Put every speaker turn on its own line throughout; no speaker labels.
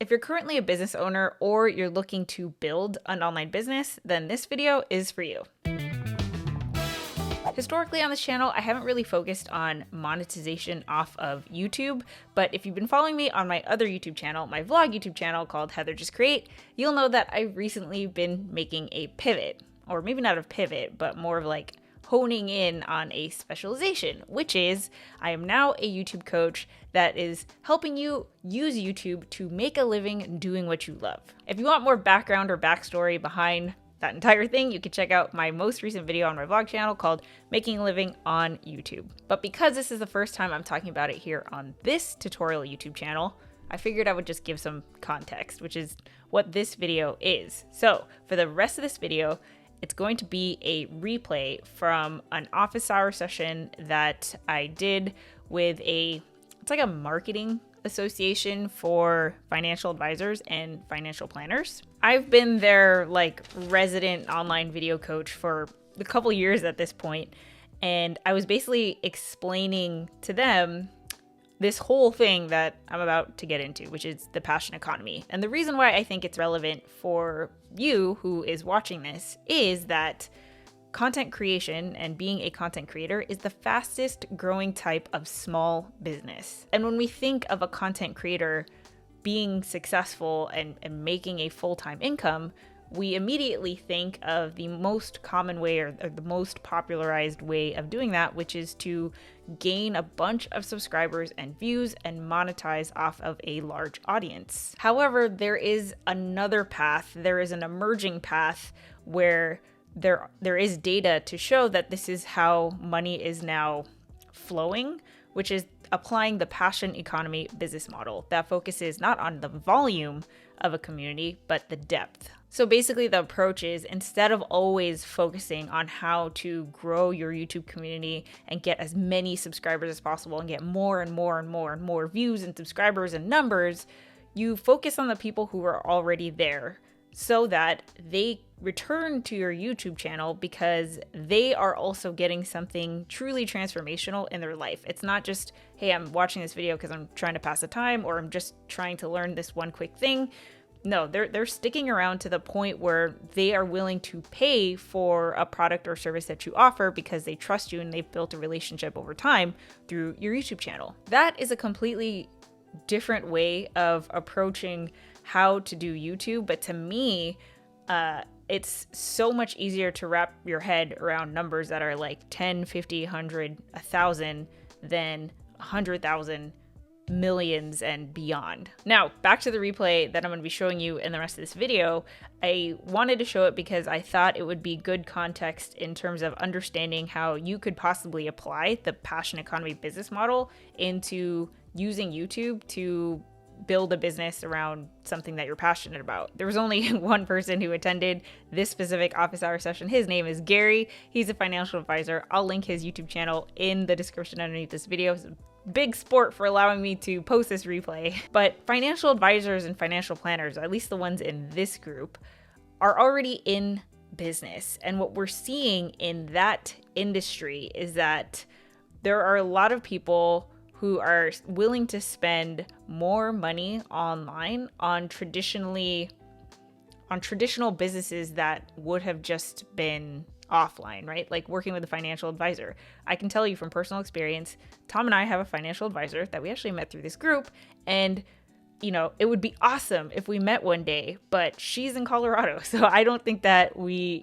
If you're currently a business owner or you're looking to build an online business, then this video is for you. Historically on this channel, I haven't really focused on monetization off of YouTube, but if you've been following me on my other YouTube channel, my vlog YouTube channel called HeatherJustCreate, you'll know that I've recently been making a pivot, or maybe not a pivot, but more of like honing in on a specialization, which is I am now a YouTube coach that is helping you use YouTube to make a living doing what you love. If you want more background or backstory behind that entire thing, you can check out my most recent video on my vlog channel called Making a Living on YouTube. But because this is the first time I'm talking about it here on this tutorial YouTube channel, I figured I would just give some context, which is what this video is. So for the rest of this video, it's going to be a replay from an office hour session that I did with it's like a marketing association for financial advisors and financial planners. I've been their like resident online video coach for a couple years at this point, and I was basically explaining to them this whole thing that I'm about to get into, which is the passion economy. And the reason why I think it's relevant for you who is watching this is that content creation and being a content creator is the fastest growing type of small business. And when we think of a content creator being successful and making a full-time income, we immediately think of the most common way or the most popularized way of doing that, which is to gain a bunch of subscribers and views and monetize off of a large audience. However, there is another path, there is an emerging path where there is data to show that this is how money is now flowing, which is applying the passion economy business model that focuses not on the volume of a community, but the depth. So basically the approach is, instead of always focusing on how to grow your YouTube community and get as many subscribers as possible and get more and more and more and more views and subscribers and numbers, you focus on the people who are already there so that they return to your YouTube channel because they are also getting something truly transformational in their life. It's not just, hey, I'm watching this video because I'm trying to pass the time or I'm just trying to learn this one quick thing. No, they're sticking around to the point where they are willing to pay for a product or service that you offer because they trust you and they've built a relationship over time through your YouTube channel. That is a completely different way of approaching how to do YouTube, but to me, it's so much easier to wrap your head around numbers that are like 10, 50, 100, 1,000 than 100,000, millions, and beyond. Now, back to the replay that I'm going to be showing you in the rest of this video. I wanted to show it because I thought it would be good context in terms of understanding how you could possibly apply the passion economy business model into using YouTube to build a business around something that you're passionate about. There was only one person who attended this specific office hour session. His name is Gary. He's a financial advisor. I'll link his YouTube channel in the description underneath this video. It's a big sport for allowing me to post this replay. But financial advisors and financial planners, at least the ones in this group, are already in business. And what we're seeing in that industry is that there are a lot of people who are willing to spend more money online on traditional businesses that would have just been offline, right? Like working with a financial advisor. I can tell you from personal experience, Tom and I have a financial advisor that we actually met through this group, and you know, it would be awesome if we met one day, but she's in Colorado, so I don't think that we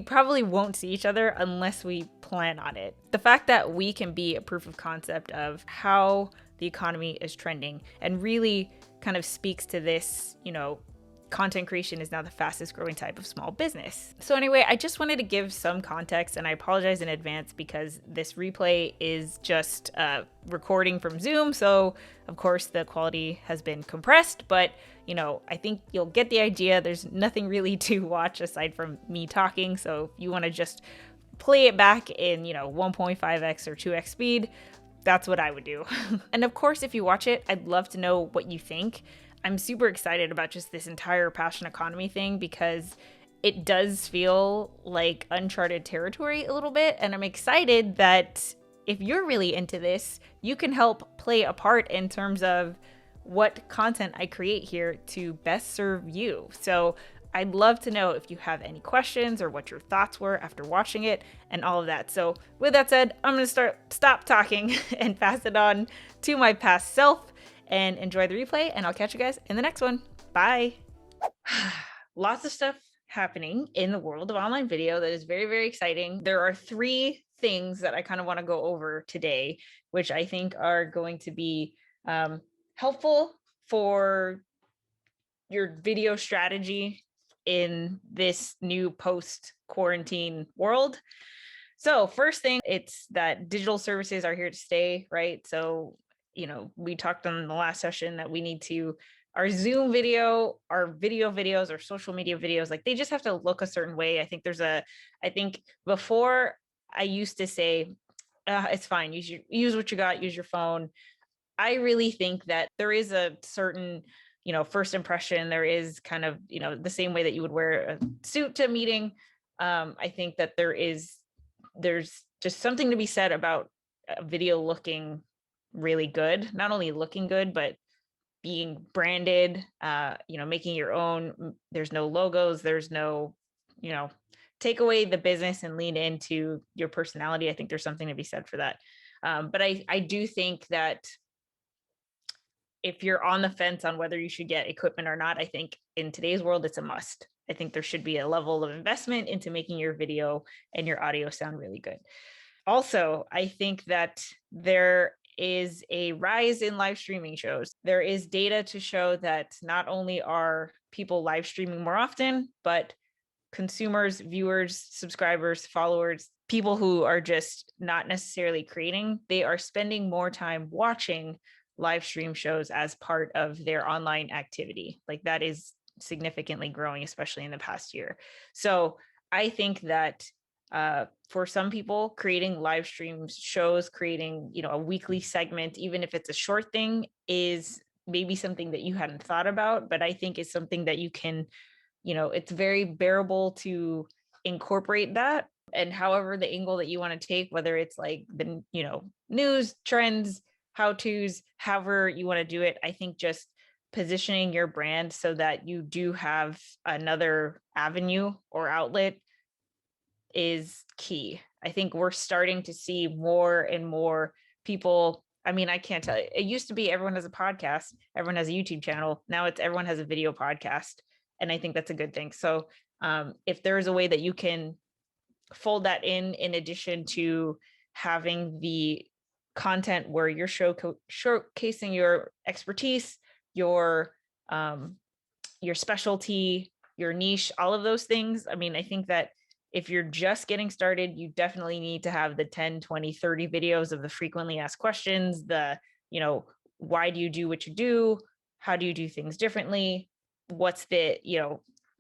probably won't see each other unless we plan on it. The fact that we can be a proof of concept of how the economy is trending and really kind of speaks to this, content creation is now the fastest growing type of small business. So anyway, I just wanted to give some context, and I apologize in advance because this replay is just recording from Zoom. So of course the quality has been compressed, but I think you'll get the idea. There's nothing really to watch aside from me talking. So if you want to just play it back in, 1.5x or 2x speed, that's what I would do. And of course, if you watch it, I'd love to know what you think. I'm super excited about just this entire passion economy thing because it does feel like uncharted territory a little bit. And I'm excited that if you're really into this, you can help play a part in terms of what content I create here to best serve you. So I'd love to know if you have any questions or what your thoughts were after watching it and all of that. So with that said, I'm going to stop talking and pass it on to my past self and enjoy the replay, and I'll catch you guys in the next one. Bye. Lots of stuff happening in the world of online video that is very, very exciting. There are 3 things that I kind of want to go over today, which I think are going to be helpful for your video strategy in this new post-quarantine world. So first thing, it's that digital services are here to stay, right? So, we talked on the last session that we need to, our Zoom video, our videos, our social media videos, like they just have to look a certain way. I think before I used to say, it's fine, use what you got, use your phone. I really think that there is a certain, first impression. There is kind of, the same way that you would wear a suit to a meeting. I think that there's just something to be said about a video looking really good, not only looking good, but being branded, making your own. There's no logos, there's no, take away the business and lean into your personality. I think there's something to be said for that. But I do think that if you're on the fence on whether you should get equipment or not, I think in today's world, it's a must. I think there should be a level of investment into making your video and your audio sound really good. Also, I think that there is a rise in live streaming shows. There is data to show that not only are people live streaming more often, but consumers, viewers, subscribers, followers, people who are just not necessarily creating, they are spending more time watching live stream shows as part of their online activity. Like that is significantly growing, especially in the past year. So I think that for some people, creating live stream shows, creating, a weekly segment, even if it's a short thing, is maybe something that you hadn't thought about, but I think it's something that you can, it's very bearable to incorporate that. And however the angle that you want to take, whether it's like the, news, trends, how-tos, however you want to do it, I think just positioning your brand so that you do have another avenue or outlet is key. I think we're starting to see more and more people. I mean, I can't tell you. It used to be everyone has a podcast, everyone has a YouTube channel. Now it's everyone has a video podcast. And I think that's a good thing. So if there is a way that you can fold that in addition to having the content where you're showcasing your expertise, your specialty, your niche, all of those things. I mean, I think that if you're just getting started, you definitely need to have the 10, 20, 30 videos of the frequently asked questions, the, why do you do what you do? How do you do things differently? What's the,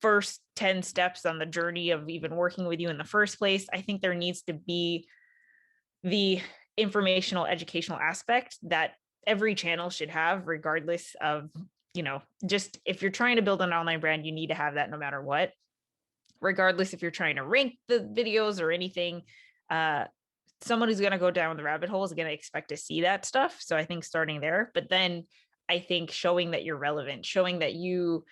first 10 steps on the journey of even working with you in the first place? I think there needs to be the informational, educational aspect that every channel should have, regardless of, just if you're trying to build an online brand, you need to have that no matter what. Regardless if you're trying to rank the videos or anything, someone who's going to go down the rabbit hole is going to expect to see that stuff. So I think starting there, but then I think showing that you're relevant, showing that you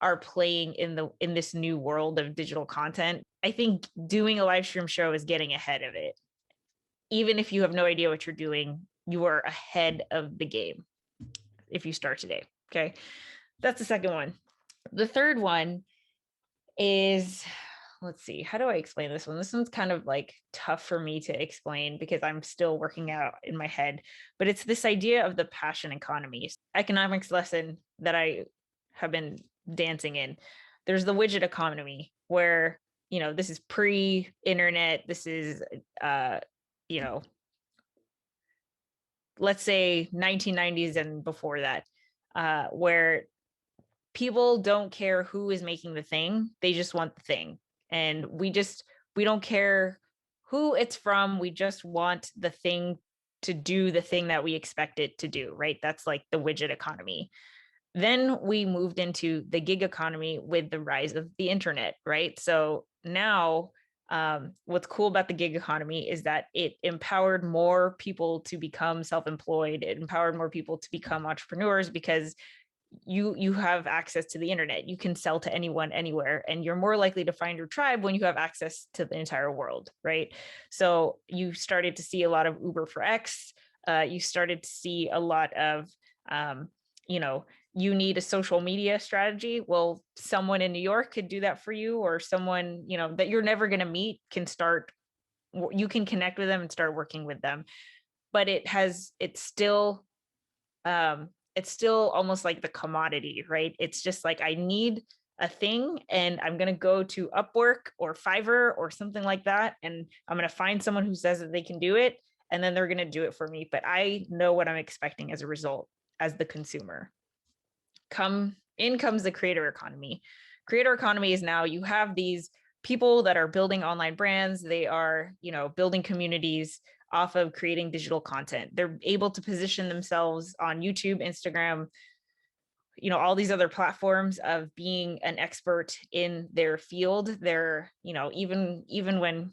are playing in this new world of digital content. I think doing a live stream show is getting ahead of it. Even if you have no idea what you're doing, you are ahead of the game if you start today. Okay. That's the second one. The third one is, let's see, how do I explain this one? This one's kind of like tough for me to explain because I'm still working out in my head, but it's this idea of the passion economy. Economics lesson that I have been dancing in. There's the widget economy where, this is pre-internet. This is, let's say 1990s and before that, where people don't care who is making the thing. They just want the thing. And we don't care who it's from. We just want the thing to do the thing that we expect it to do, right? That's like the widget economy. Then we moved into the gig economy with the rise of the internet, right? So now What's cool about the gig economy is that it empowered more people to become self-employed. It empowered more people to become entrepreneurs because you have access to the internet. You can sell to anyone anywhere, and you're more likely to find your tribe when you have access to the entire world, right? So you started to see a lot of Uber for X. You started to see a lot of you know, you need a social media strategy. Well, someone in New York could do that for you, or someone, you know, that you're never going to meet can start, you can connect with them and start working with them. But it's still almost like the commodity, right? It's just like, I need a thing and I'm going to go to Upwork or Fiverr or something like that. And I'm going to find someone who says that they can do it. And then they're going to do it for me. But I know what I'm expecting as a result as the consumer. In comes the creator economy. Creator economy is now you have these people that are building online brands. They are, you know, building communities off of creating digital content. They're able to position themselves on YouTube, Instagram, you know, all these other platforms of being an expert in their field. They're, you know, even when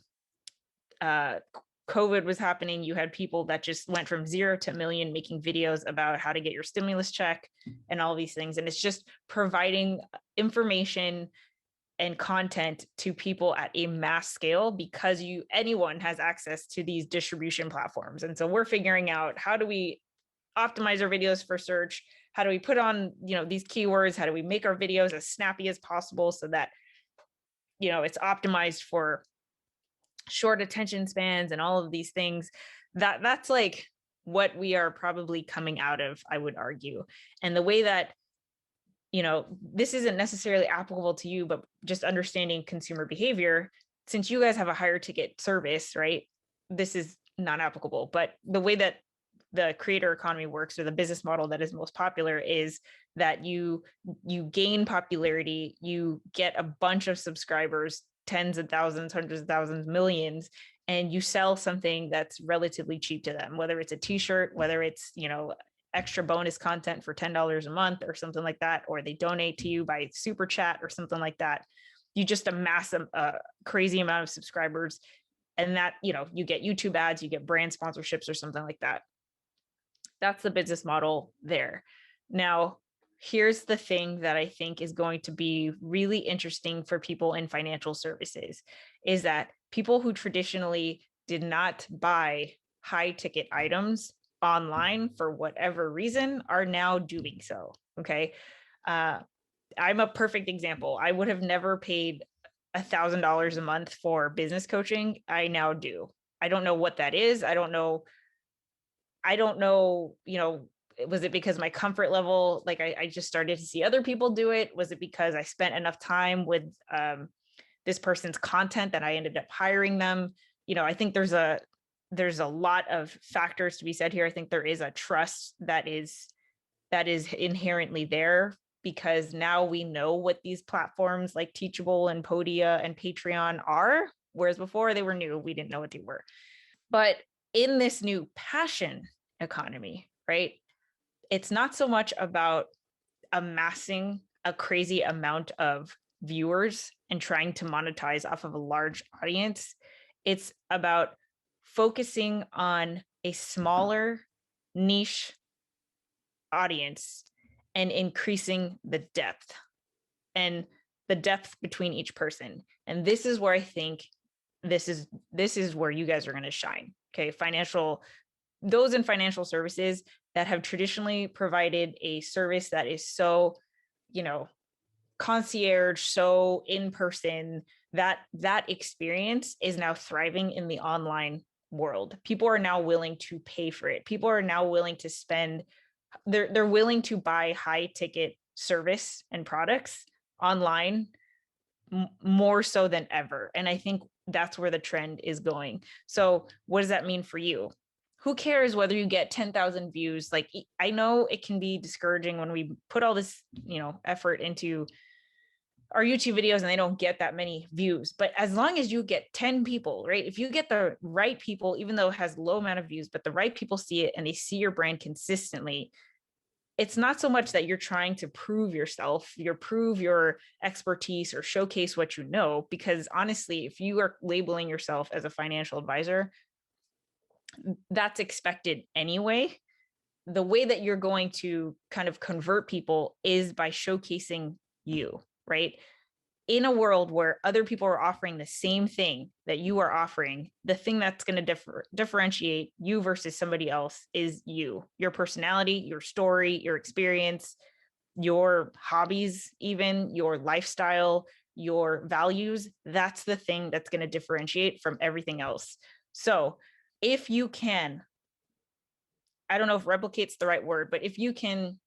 COVID was happening, you had people that just went from 0 to a million making videos about how to get your stimulus check and all these things. And it's just providing information and content to people at a mass scale because anyone has access to these distribution platforms. And so we're figuring out, how do we optimize our videos for search? How do we put on, you know, these keywords? How do we make our videos as snappy as possible so that, you know, it's optimized for short attention spans and all of these things? That's like what we are probably coming out of, I would argue. And the way that, you know, this isn't necessarily applicable to you, but just understanding consumer behavior, since you guys have a higher ticket service, right? This is not applicable, but the way that the creator economy works, or the business model that is most popular, is that you gain popularity, you get a bunch of subscribers, tens of thousands, hundreds of thousands, millions, and you sell something that's relatively cheap to them, whether it's a t-shirt, whether it's, you know, extra bonus content for $10 a month or something like that, or they donate to you by super chat or something like that. You just amass a crazy amount of subscribers, and that, you know, you get YouTube ads, you get brand sponsorships or something like that. That's the business model there. Now, here's the thing that I think is going to be really interesting for people in financial services, is that people who traditionally did not buy high ticket items online for whatever reason are now doing so. Okay. I'm a perfect example. I would have never paid $1,000 a month for business coaching. I now do. I don't know what that is. I don't know, you know, was it because my comfort level, like I just started to see other people do it? Was it because I spent enough time with this person's content that I ended up hiring them? You know, I think there's a lot of factors to be said here. I think there is a trust that is inherently there, because now we know what these platforms like Teachable and Podia and Patreon are, whereas before they were new, we didn't know what they were. But in this new passion economy, right, it's not so much about amassing a crazy amount of viewers and trying to monetize off of a large audience. It's about focusing on a smaller niche audience and increasing the depth between each person. And this is where I think this is where you guys are going to shine. Okay. Those in financial services that have traditionally provided a service that is so, you know, concierge, so in person, that experience is now thriving in the online world. People are now willing to pay for it. People are now willing to spend, they're willing to buy high ticket service and products online more so than ever. And I think that's where the trend is going. So what does that mean for you? Who cares whether you get 10,000 views? Like, I know it can be discouraging when we put all this, you know, effort into our YouTube videos and they don't get that many views. But as long as you get 10 people, right? If you get the right people, even though it has low amount of views, but the right people see it and they see your brand consistently, it's not so much that you're trying to prove yourself, prove your expertise or showcase what you know, because honestly, if you are labeling yourself as a financial advisor, that's expected anyway. The way that you're going to kind of convert people is by showcasing you, right? In a world where other people are offering the same thing that you are offering, the thing that's going to differentiate you versus somebody else is you, your personality, your story, your experience, your hobbies, even your lifestyle, your values. That's the thing that's going to differentiate from everything else. So if you can, I don't know if replicate's the right word, but if you can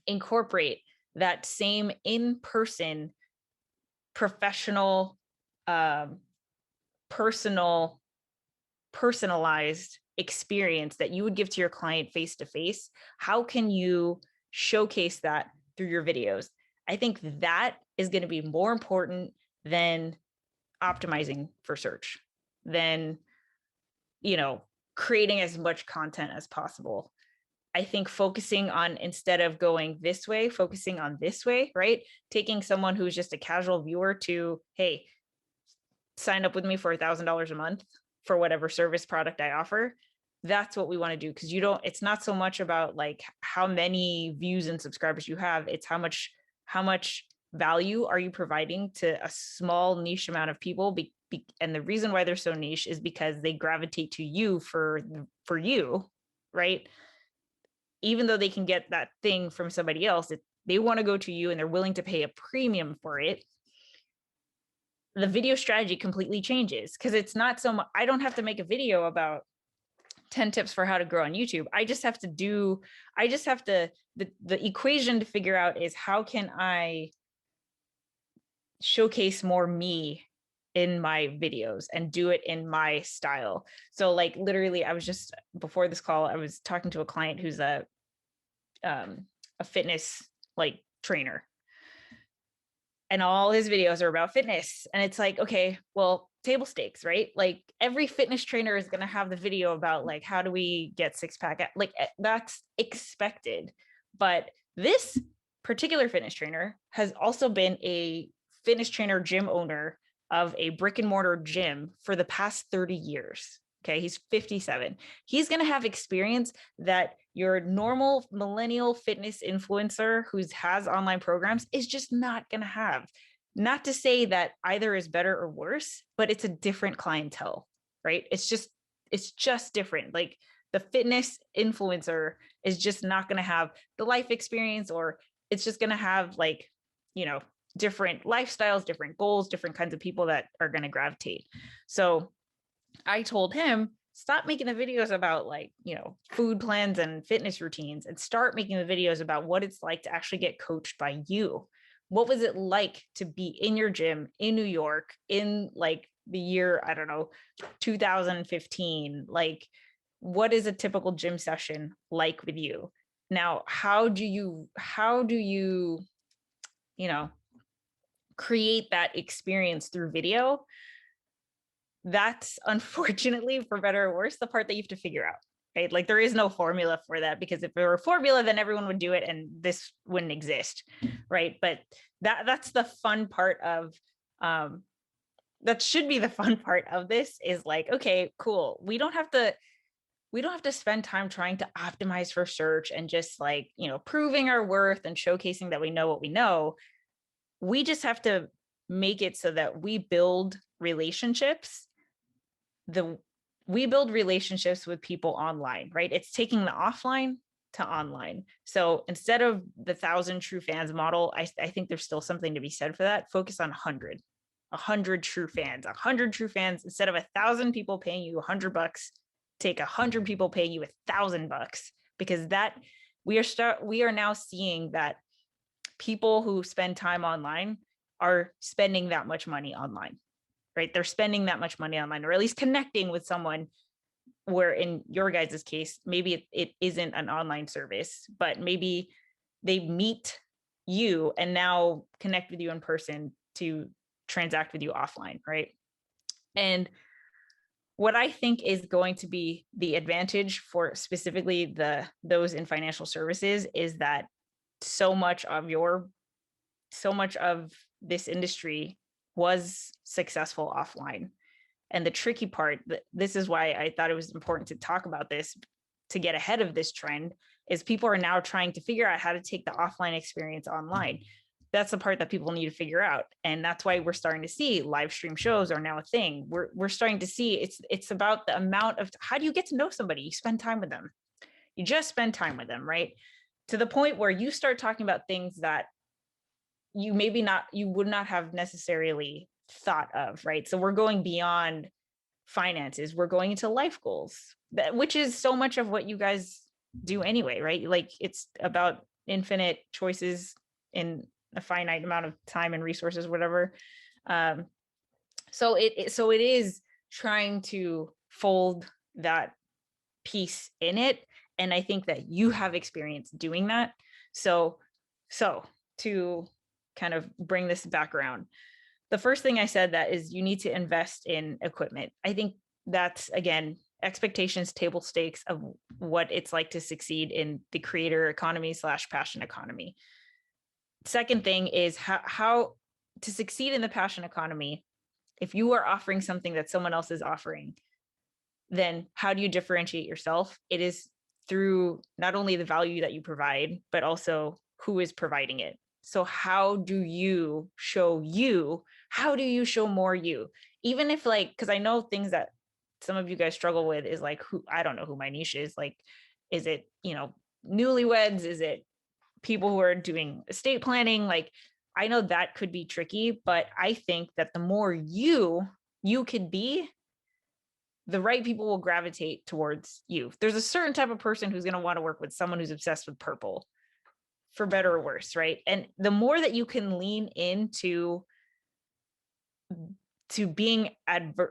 incorporate that same in-person professional, um, personal, personalized experience that you would give to your client face to face, how can you showcase that through your videos? I think that is going to be more important than optimizing for search, than, creating as much content as possible. I think focusing on, instead of going this way, focusing on this way, right? Taking someone who's just a casual viewer to, hey, sign up with me for $1,000 a month for whatever service product I offer. That's what we want to do. Cause it's not so much about like how many views and subscribers you have. It's how much value are you providing to a small niche amount of people. And the reason why they're so niche is because they gravitate to you for you, right? Even though they can get that thing from somebody else, they want to go to you and they're willing to pay a premium for it. The video strategy completely changes, because it's not so much, I don't have to make a video about 10 tips for how to grow on YouTube. The equation to figure out is, how can I showcase more me in my videos and do it in my style? So like literally, before this call, I was talking to a client who's a fitness like trainer, and all his videos are about fitness. And it's like, okay, well, table stakes, right? Like every fitness trainer is going to have the video about like, how do we get six pack? Like that's expected. But this particular fitness trainer has also been a fitness trainer, gym owner of a brick and mortar gym for the past 30 years. Okay. He's 57. He's going to have experience that your normal millennial fitness influencer who has online programs is just not going to have. Not to say that either is better or worse, but it's a different clientele, right? It's just different. Like the fitness influencer is just not going to have the life experience, or it's just going to have like, different lifestyles, different goals, different kinds of people that are going to gravitate. So I told him, stop making the videos about like, food plans and fitness routines, and start making the videos about what it's like to actually get coached by you. What was it like to be in your gym in New York in like the year, I don't know, 2015? Like, what is a typical gym session like with you? Now, how do you, create that experience through video? That's unfortunately, for better or worse, the part that you have to figure out, right? Like there is no formula for that, because if there were a formula, then everyone would do it and this wouldn't exist, right? But that's the fun part of, that should be the fun part of this, is like, okay, cool. We don't have to spend time trying to optimize for search and just like, proving our worth and showcasing that we know what we know. We just have to make it so that we build relationships. We build relationships with people online, right? It's taking the offline to online. So instead of the 1,000 true fans model, I think there's still something to be said for that. Focus on 100 true fans, 100 true fans. Instead of 1,000 people paying you $100, take 100 people paying you $1,000, because that we are now seeing that people who spend time online are spending that much money online, right? They're spending that much money online, or at least connecting with someone, where in your guys' case, maybe it isn't an online service, but maybe they meet you and now connect with you in person to transact with you offline, right? And what I think is going to be the advantage for specifically those in financial services is that so much of this industry was successful offline. And the tricky part, this is why I thought it was important to talk about this to get ahead of this trend, is people are now trying to figure out how to take the offline experience online. That's the part that people need to figure out. And that's why we're starting to see live stream shows are now a thing. We're starting to see it's about the amount of, how do you get to know somebody? You spend time with them. You just spend time with them, right? To the point where you start talking about things that you would not have necessarily thought of, right? So we're going beyond finances. We're going into life goals, which is so much of what you guys do anyway, right? Like it's about infinite choices in a finite amount of time and resources, whatever. So it is trying to fold that piece in it. And I think that you have experience doing that. So to kind of bring this background, the first thing I said that is you need to invest in equipment. I think that's, again, expectations, table stakes of what it's like to succeed in the creator economy / passion economy. Second thing is how to succeed in the passion economy. If you are offering something that someone else is offering, then how do you differentiate yourself? It is through not only the value that you provide, but also who is providing it. So how do you show more you? Even if, like, because I know things that some of you guys struggle with is like, I don't know who my niche is. Like, is it, newlyweds? Is it people who are doing estate planning? Like, I know that could be tricky, but I think that the more you could be, the right people will gravitate towards you. There's a certain type of person who's going to want to work with someone who's obsessed with purple, for better or worse, right? And the more that you can lean into being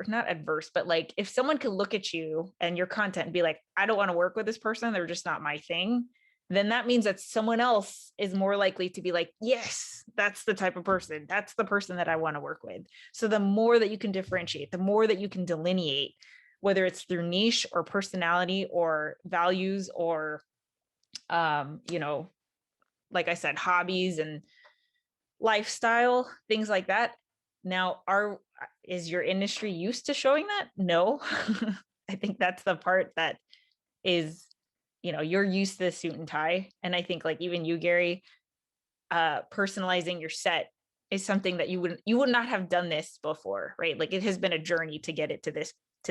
not adverse, but like if someone could look at you and your content and be like, I don't want to work with this person, they're just not my thing, then that means that someone else is more likely to be like, yes, that's the type of person. That's the person that I want to work with. So the more that you can differentiate, the more that you can delineate, whether it's through niche or personality or values or, like I said, hobbies and lifestyle, things like that. Now, is your industry used to showing that? No. I think that's the part that is, you're used to the suit and tie. And I think, like, even you, Gary, personalizing your set is something that you would not have done this before, right? Like, it has been a journey to get it to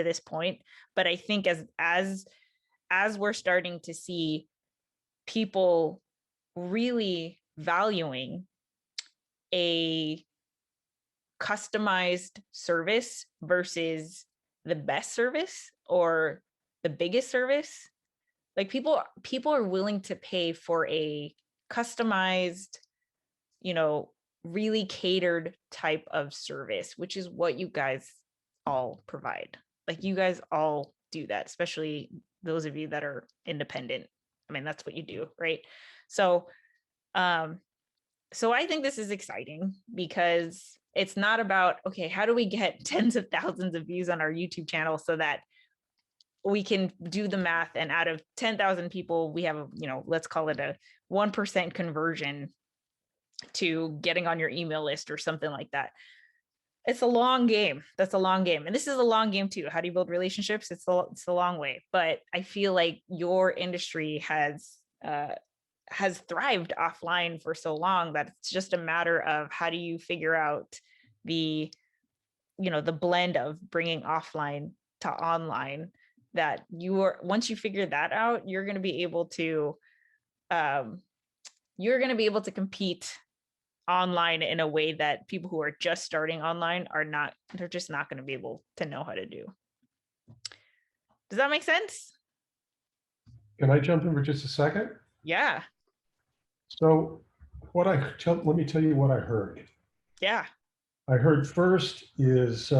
this point. But I think as we're starting to see people really valuing a customized service versus the best service or the biggest service, like people are willing to pay for a customized, really catered type of service, which is what you guys all provide. Like, you guys all do that, especially those of you that are independent. I mean, that's what you do, right? So I think this is exciting because it's not about, okay, how do we get tens of thousands of views on our YouTube channel so that we can do the math and out of 10,000 people, we have, let's call it a 1% conversion to getting on your email list or something like that. It's a long game. That's a long game. And this is a long game too. How do you build relationships? It's a long way, but I feel like your industry has thrived offline for so long that it's just a matter of how do you figure out the blend of bringing offline to online, that once you figure that out, you're going to be able to compete online in a way that people who are just starting online they're just not going to be able to know how to do. Does that make sense?
Can I jump in for just a second?
Yeah.
So let me tell you what I heard.
Yeah.
I heard first is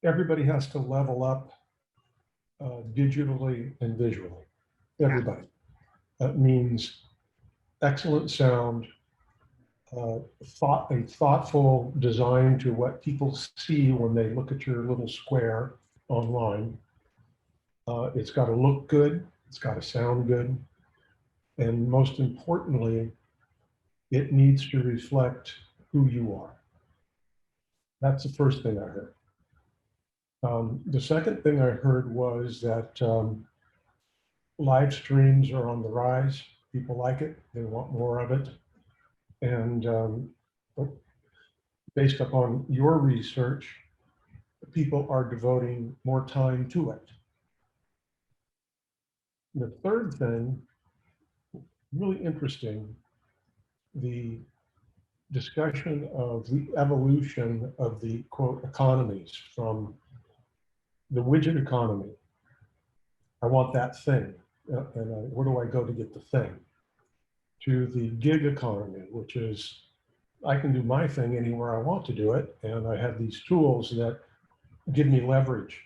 everybody has to level up digitally and visually. Everybody. That means excellent sound, a thoughtful design to what people see when they look at your little square online. It's got to look good. It's got to sound good. And most importantly, it needs to reflect who you are. That's the first thing I heard. The second thing I heard was that live streams are on the rise. People like it. They want more of it. And based upon your research, people are devoting more time to it. The third thing, really interesting, the discussion of the evolution of the, quote, economies from the widget economy. I want that thing, and where do I go to get the thing? To the gig economy, which is I can do my thing anywhere I want to do it, and I have these tools that give me leverage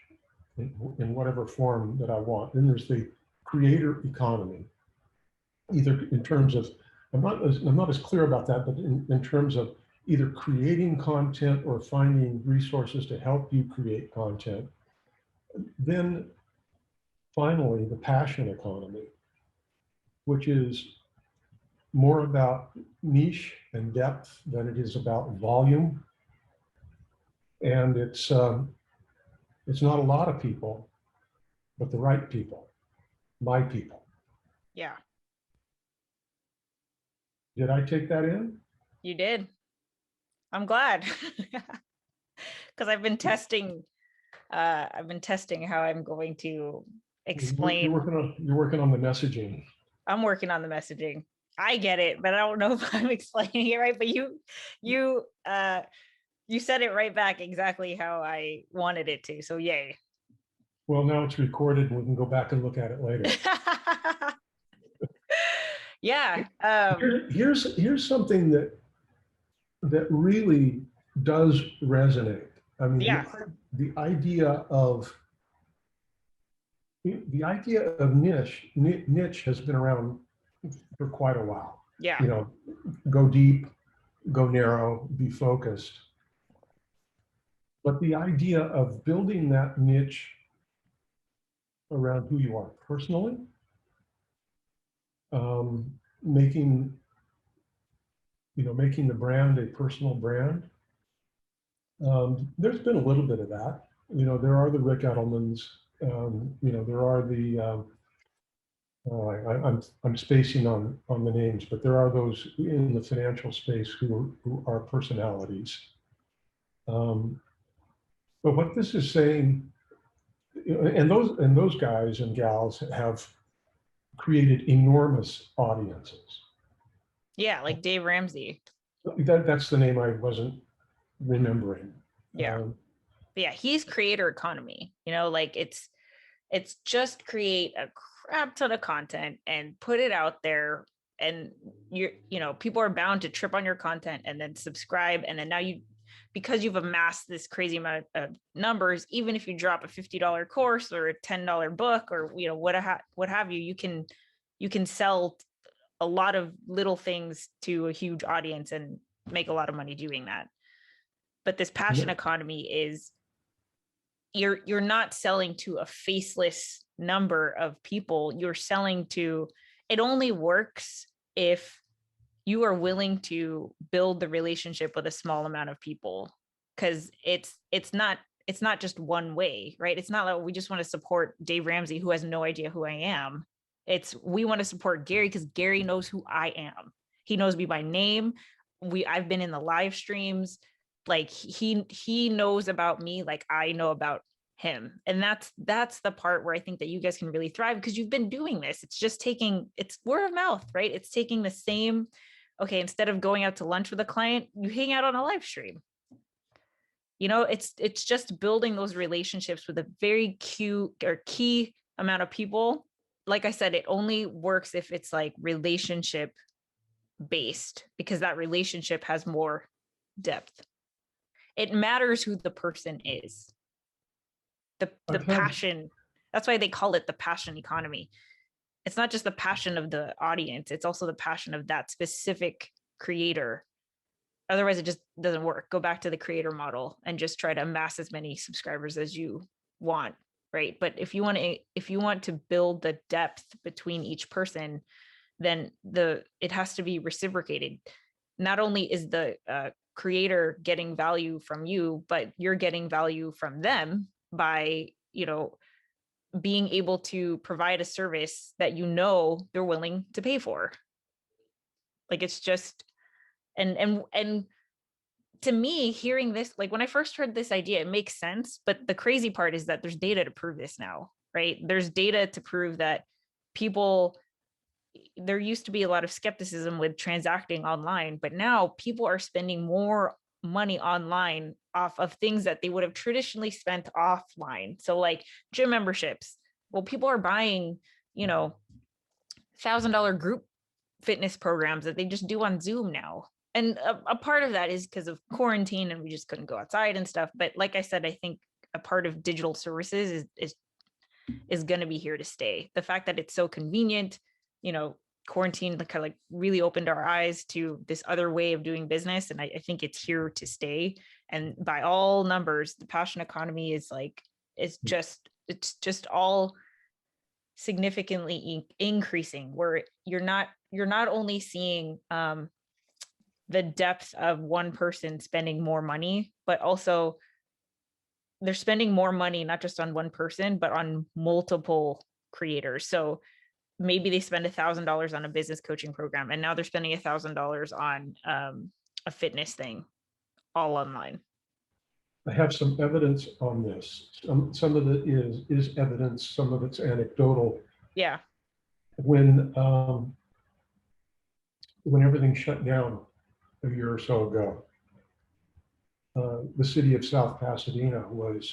in whatever form that I want. Then there's the creator economy, either in terms of, I'm not as clear about that, but in terms of either creating content or finding resources to help you create content. Then finally, the passion economy, which is more about niche and depth than it is about volume. And it's not a lot of people, but the right people, my people.
Yeah,
Did I take that in?
you did. I'm glad. Because I've been testing how I'm going to explain.
You're working on the messaging.
I'm working on the messaging. I get it, but I don't know if I'm explaining it right. But you said it right back exactly how I wanted it to. So yay.
Well, now it's recorded and we can go back and look at it later.
Yeah.
Here's something that really does resonate. I mean,
yeah.
the idea of niche has been around for quite a while.
Yeah.
You know, go deep, go narrow, be focused. But the idea of building that niche around who you are personally, making the brand a personal brand. There's been a little bit of that. There are the Rick Edelmans. There are the I'm spacing on the names, but there are those in the financial space who are personalities. But what this is saying, and those guys and gals have created enormous audiences.
Yeah, like Dave Ramsey.
That's the name I wasn't remembering.
Yeah. Yeah, he's creator economy. Like it's just create a crap ton of content and put it out there, and people are bound to trip on your content and then subscribe, and then now because you've amassed this crazy amount of numbers, even if you drop a $50 course or a $10 book or what have you, you can sell a lot of little things to a huge audience and make a lot of money doing that. But this passion economy is you're not selling to a faceless number of people. You're selling to, it only works if you are willing to build the relationship with a small amount of people, because it's not just one way, right? It's not like we just want to support Dave Ramsey who has no idea who I am. We want to support Gary because Gary knows who I am. He knows me by name. I've been in the live streams. Like he knows about me like I know about him. And that's the part where I think that you guys can really thrive, because you've been doing this. It's word of mouth, right? It's taking the same, okay, instead of going out to lunch with a client, you hang out on a live stream. It's just building those relationships with a very key amount of people. Like I said, it only works if it's like relationship based, because that relationship has more depth. It matters who the person is. The passion, that's why they call it the passion economy. It's not just the passion of the audience, it's also the passion of that specific creator. Otherwise, it just doesn't work. Go back to the creator model and just try to amass as many subscribers as you want, right? But if you want to build the depth between each person, then it has to be reciprocated. Not only is the creator getting value from you, but you're getting value from them by, being able to provide a service that they're willing to pay for. Like, it's just, and to me, hearing this, like when I first heard this idea, it makes sense. But the crazy part is that there's data to prove this now, right? There's data to prove that there used to be a lot of skepticism with transacting online, but now people are spending more money online off of things that they would have traditionally spent offline. So like gym memberships. Well, people are buying, $1,000 group fitness programs that they just do on Zoom now. And a part of that is because of quarantine and we just couldn't go outside and stuff. But like I said, I think a part of digital services is going to be here to stay. The fact that it's so convenient, quarantine kind of like really opened our eyes to this other way of doing business. And I think it's here to stay. And by all numbers, the passion economy is it's just all significantly increasing, where you're not only seeing the depth of one person spending more money, but also they're spending more money, not just on one person, but on multiple creators. So maybe they spend $1,000 on a business coaching program, and now they're spending $1,000 on a fitness thing, all online.
I have some evidence on this. Some of it is evidence, some of it's anecdotal.
Yeah.
When everything shut down a year or so ago, the city of South Pasadena was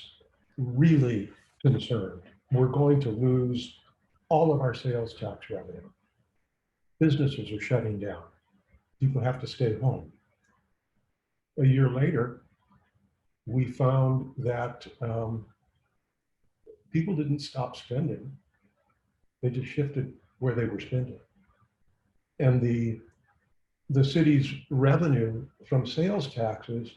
really concerned. We're going to lose all of our sales tax revenue. Businesses are shutting down. People have to stay home. A year later, we found that people didn't stop spending. They just shifted where they were spending. And the city's revenue from sales taxes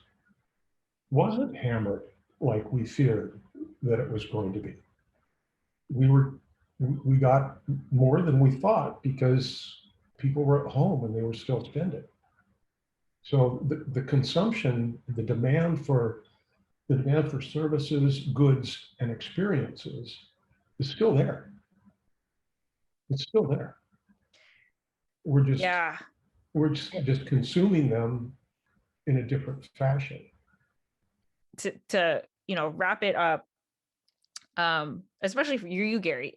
wasn't hammered like we feared that it was going to be. We got more than we thought because people were at home and they were still spending. So the consumption, the demand for services, goods, and experiences is still there. It's still there. We're just consuming them in a different fashion.
To wrap it up, especially for you, Gary,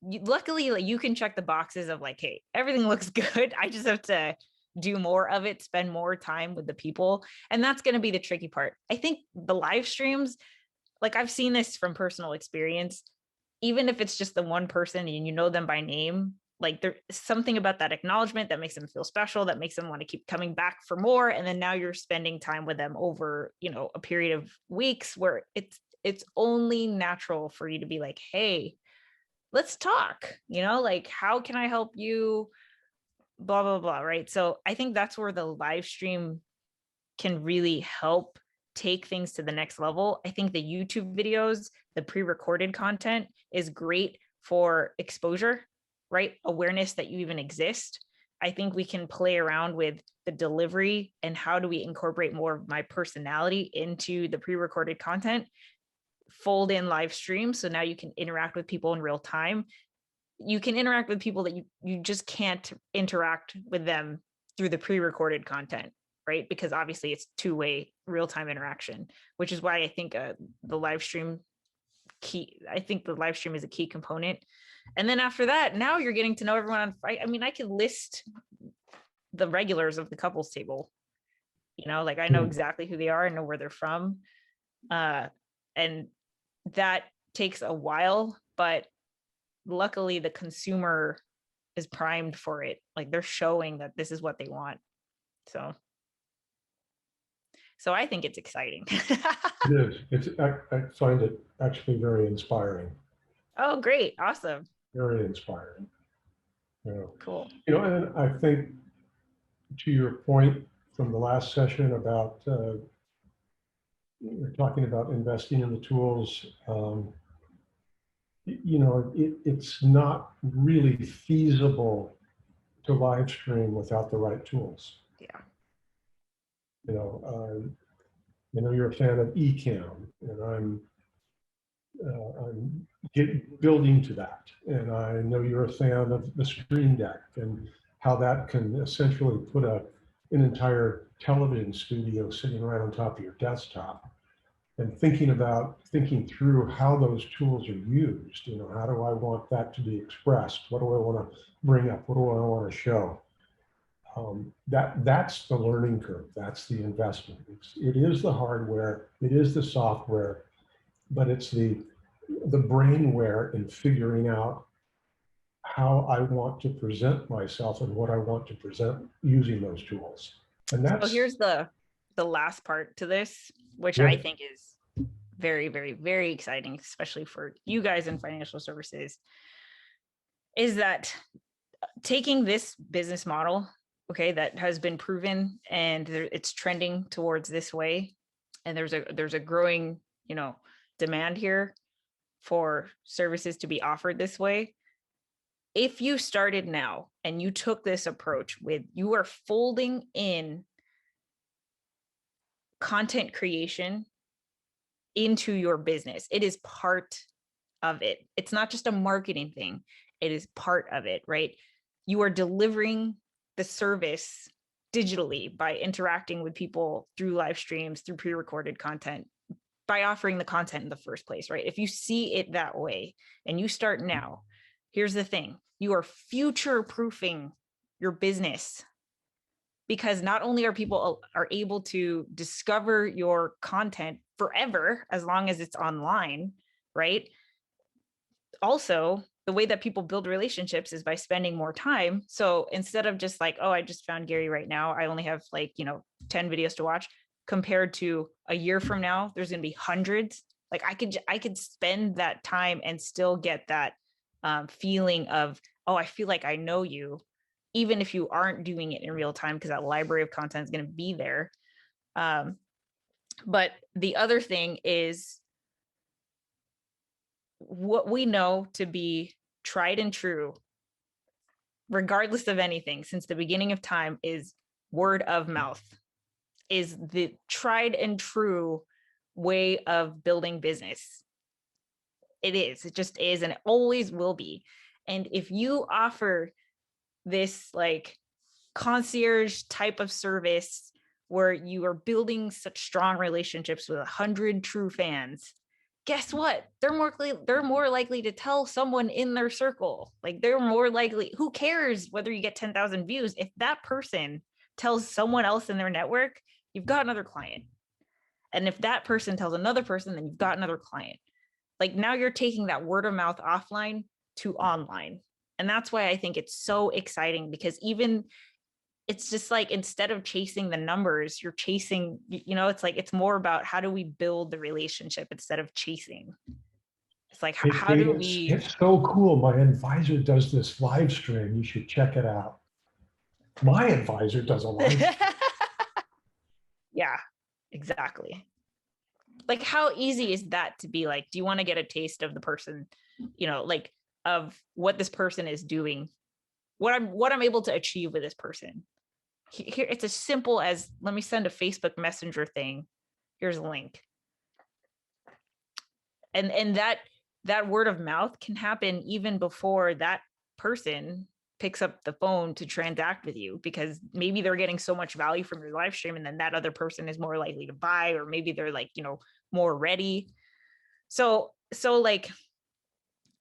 luckily, like, you can check the boxes of like, hey, everything looks good. I just have to do more of it, spend more time with the people. And that's going to be the tricky part. I think the live streams, like, I've seen this from personal experience, even if it's just the one person and you know them by name, like there's something about that acknowledgement that makes them feel special, that makes them want to keep coming back for more. And then now you're spending time with them over, a period of weeks where it's only natural for you to be like, hey, let's talk, like, how can I help you? Blah, blah, blah. Right. So I think that's where the live stream can really help take things to the next level. I think the YouTube videos, the pre-recorded content is great for exposure, right? Awareness that you even exist. I think we can play around with the delivery and how do we incorporate more of my personality into the pre-recorded content, fold in live streams. So now you can interact with people in real time. You can interact with people that you just can't interact with them through the pre-recorded content, right? Because obviously it's two-way real-time interaction, which is why I think the live stream is a key component. And then after that, now you're getting to know everyone on. I can list the regulars of the couples table, like I know exactly who they are, I know where they're from. And that takes a while, but luckily the consumer is primed for it. Like, they're showing that this is what they want. So I think it's exciting.
It is. I find it actually very inspiring.
Oh, great. Awesome.
Very inspiring.
Cool.
And I think, to your point, from the last session about, we're talking about investing in the tools. You know, it's not really feasible to live stream without the right tools.
Yeah.
You know, you're a fan of Ecamm, and I'm building to that. And I know you're a fan of the Stream Deck and how that can essentially put an entire television studio sitting right on top of your desktop. And thinking through how those tools are used. You know, how do I want that to be expressed? What do I want to bring up? What do I want to show? That's the learning curve. That's the investment. It is the hardware. It is the software, but it's the brainware in figuring out how I want to present myself and what I want to present using those tools. And that's,
so here's the last part to this, which
yeah.
I think is very, very, very exciting, especially for you guys in financial services, is that taking this business model, okay, that has been proven and it's trending towards this way, and there's a growing, you know, demand here for services to be offered this way. If you started now and you took this approach with, you are folding in content creation into your business. It is part of it. It's not just a marketing thing. It is part of it, right? You are delivering the service digitally by interacting with people through live streams, through pre-recorded content, by offering the content in the first place, right? If you see it that way and you start now, here's the thing. You are future-proofing your business, because not only are people are able to discover your content forever, as long as it's online, right? Also, the way that people build relationships is by spending more time. So instead of just like, oh, I just found Gary right now, I only have like, you know, 10 videos to watch, compared to a year from now, there's going to be hundreds. Like I could spend that time and still get that feeling of, oh, I feel like I know you, even if you aren't doing it in real time, because that library of content is going to be there. But the other thing is, what we know to be tried and true, regardless of anything, since the beginning of time, is word of mouth, is the tried and true way of building business. It is. It just is, and it always will be. And if you offer this like concierge type of service where you are building such strong relationships with 100 true fans, guess what? They're more likely to tell someone in their circle. Like, they're more likely, who cares whether you get 10,000 views? If that person tells someone else in their network, you've got another client. And if that person tells another person, then you've got another client. Like, now you're taking that word of mouth offline to online. And that's why I think it's so exciting, because even it's just like, instead of chasing the numbers, you're chasing, you know, it's like, it's more about how do we build the relationship instead of chasing. It's like, how do we?
It's so cool. My advisor does this live stream. You should check it out. My advisor does a live stream.
Yeah, exactly. Like, how easy is that to be like, do you want to get a taste of the person, you know, like, of what this person is doing, what I'm able to achieve with this person? Here, it's as simple as, let me send a Facebook Messenger thing. Here's a link. And that word of mouth can happen even before that person picks up the phone to transact with you, because maybe they're getting so much value from your live stream, and then that other person is more likely to buy, or maybe they're like, you know, more ready. So like,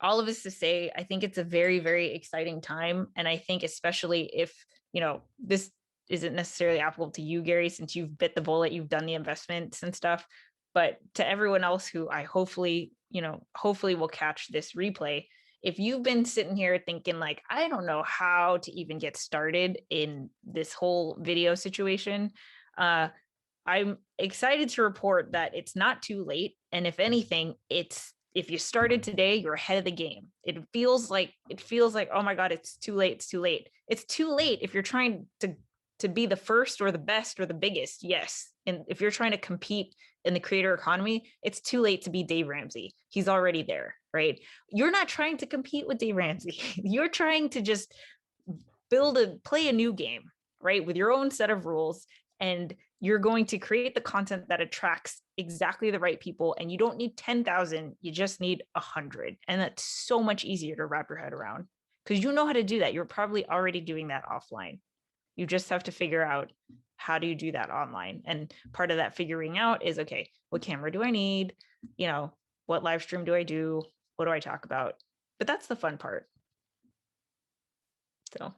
all of this to say, I think it's a very, very exciting time. And I think, especially if, you know, this isn't necessarily applicable to you, Gary, since you've bit the bullet, you've done the investments and stuff, but to everyone else who I hopefully will catch this replay, if you've been sitting here thinking like, I don't know how to even get started in this whole video situation, I'm excited to report that it's not too late. And if anything, if you started today, you're ahead of the game. It feels like, oh my God, it's too late. It's too late. It's too late if you're trying to to be the first or the best or the biggest, yes. And if you're trying to compete in the creator economy, it's too late to be Dave Ramsey. He's already there, right? You're not trying to compete with Dave Ramsey. You're trying to just play a new game, right? With your own set of rules. And you're going to create the content that attracts exactly the right people. And you don't need 10,000, you just need 100. And that's so much easier to wrap your head around because you know how to do that. You're probably already doing that offline. You just have to figure out how do you do that online. And part of that figuring out is, okay, what camera do I need? You know, what live stream do I do? What do I talk about? But that's the fun part. So,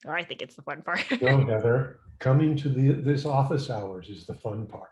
or I think it's the fun part.
No, Heather, coming to this office hours is the fun part.